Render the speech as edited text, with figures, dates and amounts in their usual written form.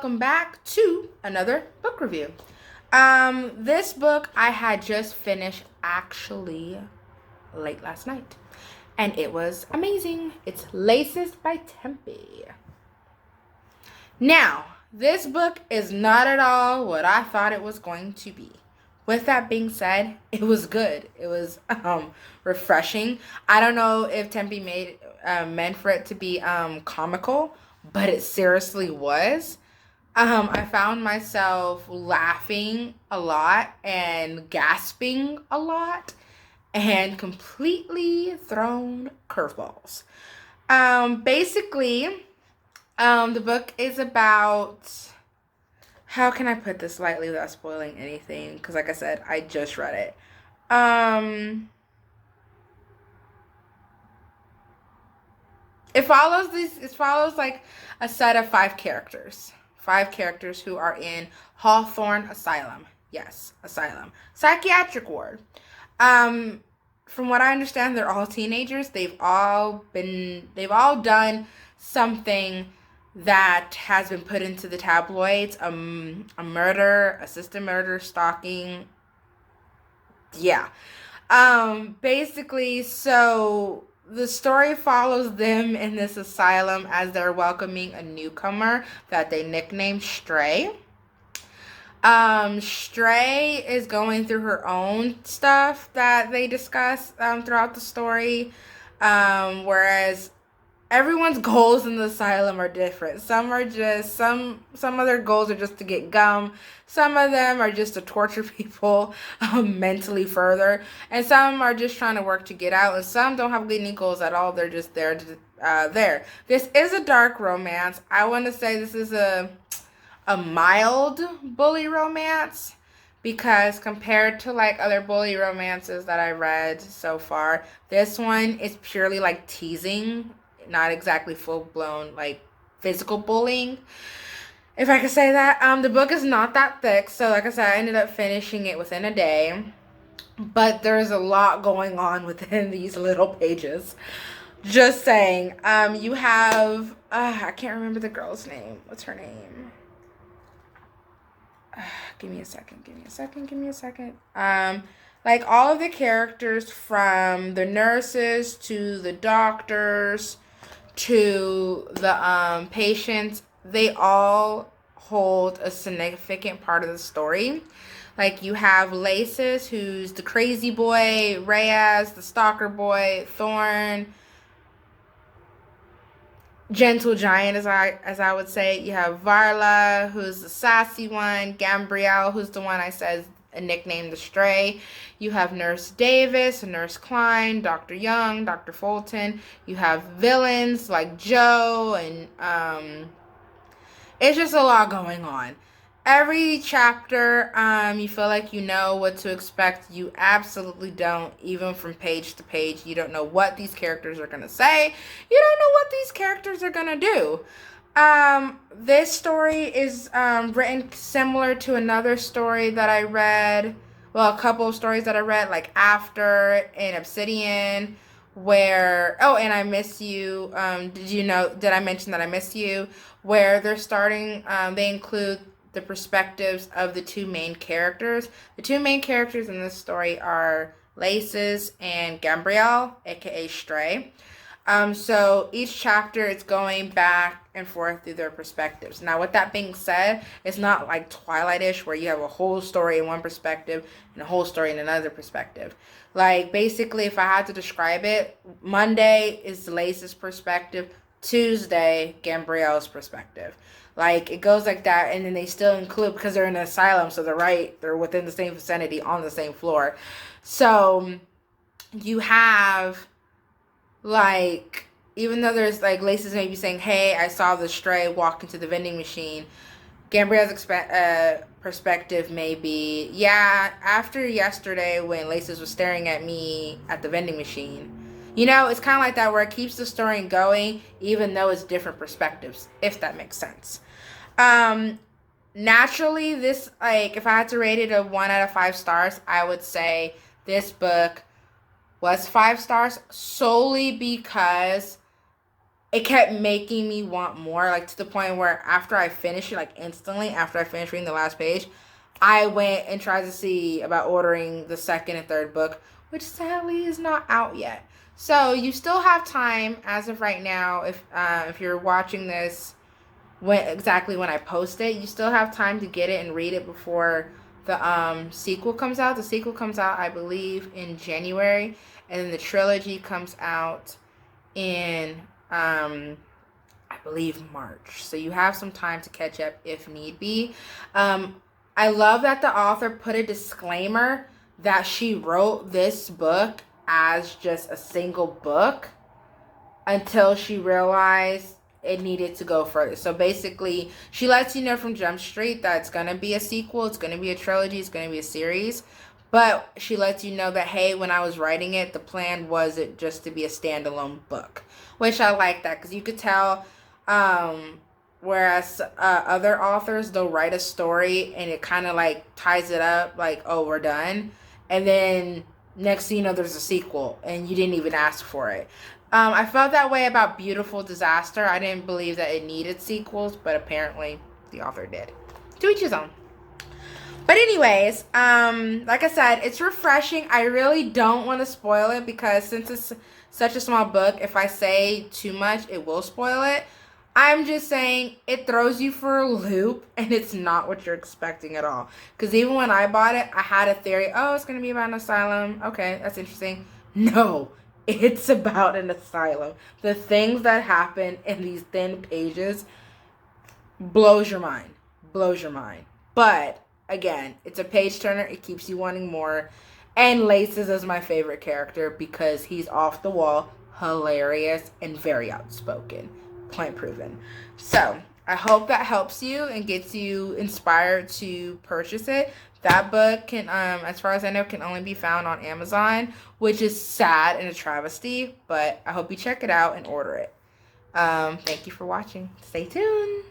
welcome back to another book review. This book I had just finished actually late last night, and it was amazing. It's Laces by Tempe. Now, this book is not at all what I thought it was going to be. With that being said, it was good. It was refreshing. I don't know if Tempe meant for it to be comical, but it seriously was. I found myself laughing a lot and gasping a lot and completely thrown curveballs. Basically, the book is about, how can I put this lightly without spoiling anything? Because like I said, I just read it. It follows like a set of five characters. Five characters who are in Hawthorne Asylum. Yes, Asylum. Psychiatric ward. From what I understand, they're all teenagers. They've all done something that has been put into the tabloids. A murder, assisted murder, stalking. Yeah. Basically, so the story follows them in this asylum as they're welcoming a newcomer that they nicknamed Stray. Stray is going through her own stuff that they discuss throughout the story. Whereas everyone's goals in the asylum are different. Some of their goals are just to get gum. Some of them are just to torture people mentally further, and some are just trying to work to get out. And some don't have any goals at all. They're just there there. This is a dark romance. I want to say this is a mild bully romance, because compared to like other bully romances that I read so far, this one is purely like teasing, not exactly full-blown like physical bullying, if I could say that. The book is not that thick, so like I said, I ended up finishing it within a day, but there's a lot going on within these little pages. Just saying. You have I can't remember the girl's name. What's her name? Give me a second. Like all of the characters, from the nurses to the doctors to the patients, they all hold a significant part of the story. Like you have Laces, who's the crazy boy, Reyes, the stalker boy, Thorn, gentle giant, as I would say. You have Varla, who's the sassy one, Gambriel, who's the one I said nicknamed the Stray. You have Nurse Davis, Nurse Klein, Dr. Young, Dr. Fulton. You have villains like Joe, and it's just a lot going on. Every chapter, you feel like you know what to expect. You absolutely don't. Even from page to page, you don't know what these characters are going to say. You don't know what these characters are going to do. This story is written similar to another story that I read. Well, a couple of stories that I read, like After and Obsidian, where, oh, and I Miss You. Did I mention that I Miss You? Where they're starting, they include the perspectives of the two main characters. The two main characters in this story are Laces and Gambriel, aka Stray. So each chapter is going back and forth through their perspectives. Now, with that being said, it's not like Twilight-ish where you have a whole story in one perspective and a whole story in another perspective. Like, basically, if I had to describe it, Monday is Lace's perspective, Tuesday, Gambriel's perspective. Like, it goes like that, and then they still include, because they're in an asylum, so they're within the same vicinity, on the same floor. So, you have, like, even though there's, like, Laces maybe saying, hey, I saw the Stray walk into the vending machine, Gambriel's perspective may be, yeah, after yesterday when Laces was staring at me at the vending machine. You know, it's kind of like that, where it keeps the story going, even though it's different perspectives, if that makes sense. Naturally, this, like, if I had to rate it a 1 out of 5 stars, I would say this book was 5 stars solely because it kept making me want more, like to the point where after I finished it, like instantly after I finished reading the last page, I went and tried to see about ordering the second and third book, which sadly is not out yet. So you still have time as of right now. If you're watching this when I post it, you still have time to get it and read it before the sequel comes out. The sequel comes out, I believe, in January, and then the trilogy comes out in I believe March. So you have some time to catch up if need be. I love that the author put a disclaimer that she wrote this book as just a single book until she realized it needed to go further. So basically, she lets you know from Jump Street that it's going to be a sequel, it's going to be a trilogy, it's going to be a series. But she lets you know that, hey, when I was writing it, the plan wasn't just to be a standalone book. Which I like that, because you could tell, whereas other authors, they'll write a story and it kind of like ties it up, like, oh, we're done. And then next thing you know, there's a sequel and you didn't even ask for it. I felt that way about Beautiful Disaster. I didn't believe that it needed sequels, but apparently the author did. To each his own. But anyways, like I said, it's refreshing. I really don't want to spoil it because since it's such a small book, if I say too much, it will spoil it. I'm just saying it throws you for a loop and it's not what you're expecting at all. Because even when I bought it, I had a theory. Oh, it's going to be about an asylum. Okay, that's interesting. No, it's about an asylum. The things that happen in these thin pages blows your mind. Blows your mind. But again, it's a page turner. It keeps you wanting more. And Laces is my favorite character because he's off the wall, hilarious, and very outspoken. Point proven. So, I hope that helps you and gets you inspired to purchase it. That book can, as far as I know, can only be found on Amazon, which is sad and a travesty, but I hope you check it out and order it. Thank you for watching. Stay tuned.